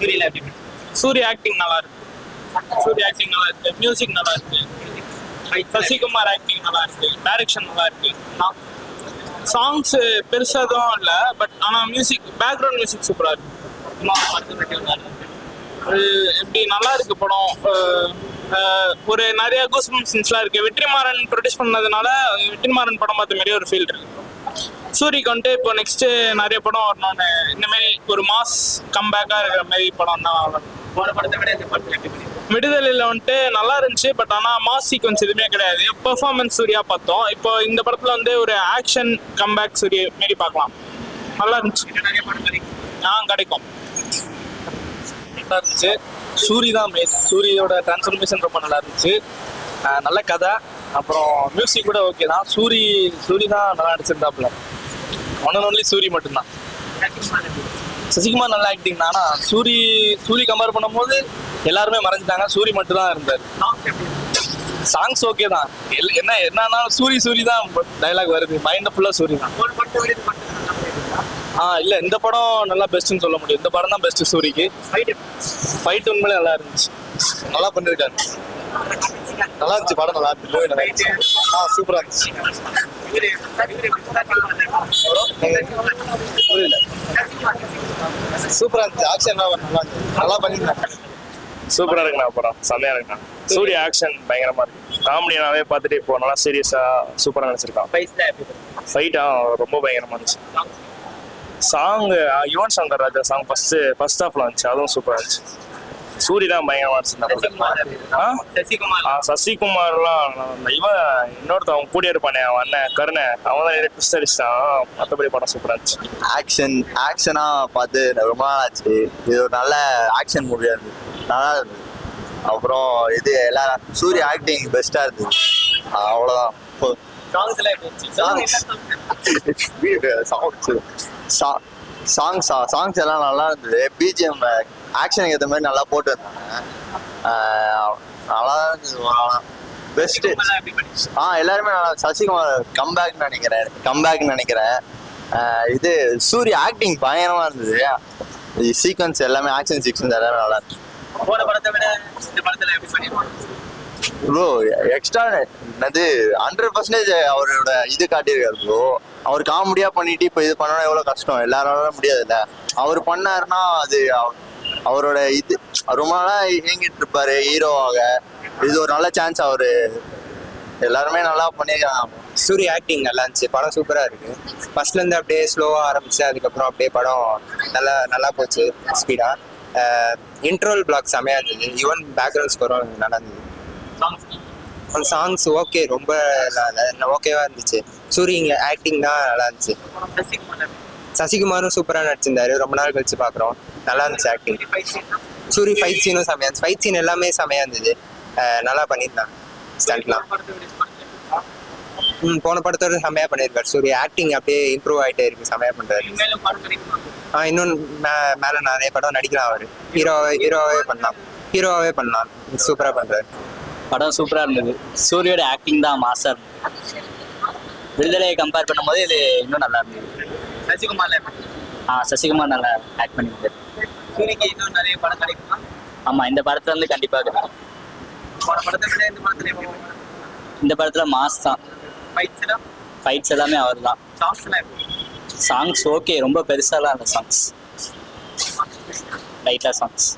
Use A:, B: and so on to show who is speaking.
A: சூரியல எப்படி?
B: சூரிய ஆக்டிங் நல்லா இருக்கு. சூரிய ஆக்டிங் நல்லா இருக்கு. மியூசிக் நல்லா இருக்கு. சசிகுமார் ஆக்டிங் நல்லா இருக்கு. டைரக்ஷன் நல்லா இருக்கு. சாங்ஸ் பெருசா எதுவும் இல்லை, பட் ஆனால் மியூசிக் பேக்ரவுண்ட் மியூசிக் சூப்பராக இருக்கு. எப்படி நல்லா இருக்கு படம். ஒரு நிறைய கூஸ்பம்ஸ் சீன்ஸ்லாம் இருக்கு. வெற்றிமாறன் ப்ரொடியூஸ் பண்ணதுனால வெற்றிமாறன் படம் பார்த்த மாதிரி ஒரு ஃபீல் இருக்கு. சூரிக்கு வந்துட்டு இப்போ நெக்ஸ்ட் நிறைய படம் வரணும்னு, இந்த மாதிரி ஒரு மாஸ் கம்பேக்காக இருக்கிற மாதிரி படம் தான்.
A: போன படத்தை விட இந்த படத்துல எப்படி பண்ணி?
B: விடுதலையில் வந்துட்டு நல்லா இருந்துச்சு, பட் ஆனால் மாஸ் சீக்வன்ஸ் எதுவுமே கிடையாது. பெர்ஃபார்மன்ஸ் சூர்யா பார்த்தோம். இப்போ இந்த படத்தில் வந்து ஒரு ஆக்ஷன் கம்பேக் சூரிய மாரி பார்க்கலாம். நல்லா இருந்துச்சு.
A: நிறைய படம்
B: கிடைக்கும்.
C: நல்லா இருந்துச்சு. சூரி தான் மெயின். சூரியோட டிரான்ஸ்ஃபர்மேஷன் ரொம்ப நல்லா இருந்துச்சு. நல்ல கதை, அப்புறம் மியூசிக் கூட ஓகே தான். சூரி தான் நல்லா நடிச்சிருந்தாப்புல. ஒன் அண்ட் ஒன்லி சூரி மட்டும்தான். சசிகுமார் நல்லா ஆக்டிங் தான். ஆனால் சூரி கம்பேர் பண்ணும்போது எல்லாருமே மறைஞ்சிட்டாங்க. சூரி மட்டும் தான் இருந்தார். சாங்ஸ் ஓகே தான். என்னன்னா சூரி தான் டைலாக் வருது. மைண்ட் ஃபுல்லாக சூரி தான். இல்லை, இந்த படம் நல்லா பெஸ்ட்னு சொல்ல முடியும். இந்த படம் தான் பெஸ்ட் சூரிக்கு. ஃபைட் உண்மையிலே நல்லா இருந்துச்சு. நல்லா பண்ணிருக்காரு. நல்லா இருந்துச்சு படம். நல்லா இருந்துச்சு. சூப்பரா இருந்துச்சு. புரியல. சூப்பரா இருந்துச்சு. ஆக்ஷன் நல்லா பண்ணிருக்காங்க.
D: சூப்பரா இருக்குண்ணா படம். செம்மையா இருக்குண்ணா. சூரிய ஆக்ஷன் பயங்கரமா இருக்கு. காமெடியாவே பார்த்துட்டு இப்போ நல்லா சீரியஸா சூப்பரா நடிச்சிருக்கான். ஃபைட்டா ரொம்ப பயங்கரமா இருந்துச்சு. Song Yuvan Shankar Raja song first ஹாஃப்ல இருந்துச்சு. அதுவும் சூப்பரா இருந்துச்சு. சூரி தான் பயங்கரமா இருந்துச்சு. சசிகுமார்லாம் இவன் இன்னொருத்தவன் கூடிய இருப்பானே, அவன் அண்ணன் கருணை, அவன் தான் ட்விஸ்ட் அடிச்சிட்டான். மற்றபடி படம் சூப்பரா இருந்துச்சு.
E: ஆக்ஷனா பார்த்து ரொம்ப நாள் ஆச்சு. இது ஒரு நல்ல ஆக்ஷன் மூவியா இருக்கு. நல்லா இருக்கு. அப்புறம் இது எல்லாரும் சூரிய ஆக்டிங் பெஸ்டா இருக்கு. அவ்வளவுதான். சாங்ஸ் எல்லாம் நல்லா இருந்தது. பிஜிஎம் ஆக்ஷனுக்கு ஏற்ற மாதிரி நல்லா போட்டு இருந்தாங்க. நல்லா இருந்தது. பெஸ்ட். எல்லாருமே நல்லா. சசிகுமார் கம்பேக்னு நினைக்கிறேன். இது சூரிய ஆக்டிங் பயங்கரமா இருந்தது. சீக்வன்ஸ் எல்லாமே ஆக்ஷன் சீக்வன்ஸ் எல்லாமே நல்லா இருந்துச்சு.
A: போன படத்தை விட இந்த படத்துல எப்படி பண்ணிருக்காங்க
E: ப்ரோ? எக்ஸ்ட்ரா 100% அவரோட இது காட்டியிருக்காரு ப்ரோ. அவர் காமெடியா பண்ணிட்டு இப்போ இது பண்ணணும் எவ்வளவு கஷ்டம். எல்லாரால முடியாதுல்ல. அவர் பண்ணாருன்னா அது அவரோட இது ரொம்ப நாளா இயங்கிட்டு இருப்பாரு ஹீரோவாக. இது ஒரு நல்ல சான்ஸ். அவரு எல்லாருமே நல்லா பண்ணிருக்காங்க.
F: சூரிய ஆக்டிங் நல்லா இருந்துச்சு. படம் சூப்பரா இருக்கு. ஃபர்ஸ்ட்ல இருந்து அப்படியே ஸ்லோவா ஆரம்பிச்சு அதுக்கப்புறம் அப்படியே படம் நல்லா போச்சு ஸ்பீடா. இன்ட்ரோல் பிளாக் செமையா இருந்தது. ஈவன் பேக்ரவுண்ட் ஸ்கோரும் நல்லா இருந்தது. சாங்ஸ் ஓகே, ரொம்ப ஓகேவா இருந்துச்சு. சூரிய ஆக்டிங் தான் நல்லா இருந்துச்சு. சசிகுமாரும் சூப்பரா நடிச்சிருந்தாரு. ரொம்ப நாள் கழிச்சு பாக்குறோம். நல்லா இருந்துச்சு ஆக்டிங். சூரிய ஃபைட் சீனும் செமையா இருந்துச்சு. ஃபைட் சீன் எல்லாமே செமையா இருந்தது. நல்லா பண்ணியிருந்தாங்க ஸ்டண்ட்லாம். போன படத்தோட செமையா பண்ணியிருக்காரு. சூரிய ஆக்டிங் அப்படியே இம்ப்ரூவ் ஆகிட்டே இருக்கு. செமையா பண்றாரு. இன்னும் மேல நிறைய படம் நடிக்கலாம். அவரு ஹீரோவாவே பண்ணலாம். சூப்பரா பண்றாரு.
G: படம் சூப்பரா இருந்தது. சூரியோட ஆக்டிங் தான் மாசா இருந்தது. விடுதலையை கம்பேர் பண்ணும்போது இது இன்னும் நல்லா இருந்தது. சசிகுமார் நல்லா ஆக்ட் பண்ணியிருந்தாரு.
A: சூரிக்கு இன்னும் நிறைய படம் கிடைக்குமா?
G: ஆமா, இந்த படத்துல இருந்து கண்டிப்பா கிடைக்கும். இந்த படத்துல மாஸ் தான். ஃபைட்ஸ் எல்லாமே அவர் தான். சாங்ஸ் ஓகே, ரொம்ப பெருசாலாம் இல்லை. சாங்ஸ் லைட்டா சாங்ஸ்.